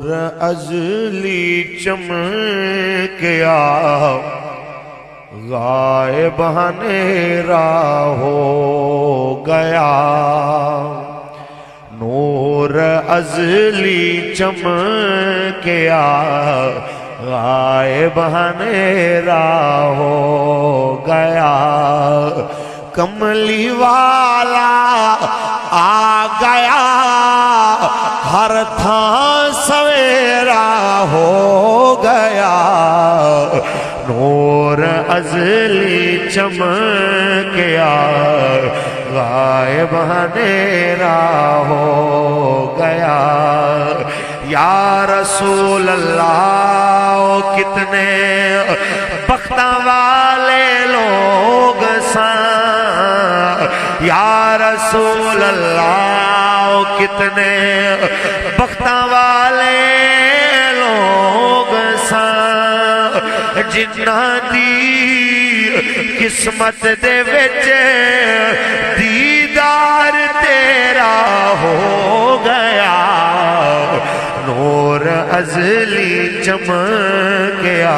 ازلی چمکیا غائب اندھیرا ہو گیا نور ازلی چمکیا غائب اندھیرا ہو گیا کملی والا آ گیا ہر تھاں سویرا ہو گیا نور ازلی چمکیا غائب اندھیرا ہو گیا یا رسول اللہ کتنے بختاں والے لوگ سن یا رسول اللہ کتنے بختاں والے لوگ سن جنہاں دی قسمت دے وچ دیدار تیرا ہو گیا نور ازلی چمکیا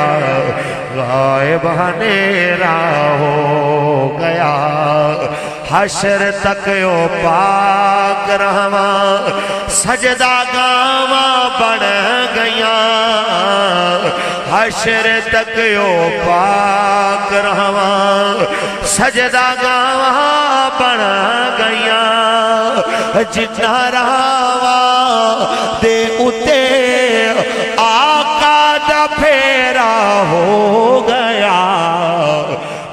غائب اندھیرا ہو گیا حشر تک او پاک رہواں سجدہ گاواں بن گیاں حشر تک او پاک رہواں سجدہ گاواں بن گیاں جنہ رہواں دے اتے آقا دا پھیرا ہو گیا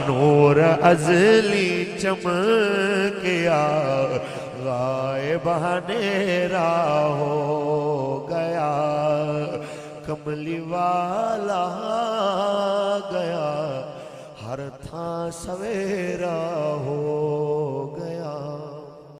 نور ازلی چمکیا غائب اندھیرا ہو گیا کملی والا گیا ہر تھاں سویرا ہو گیا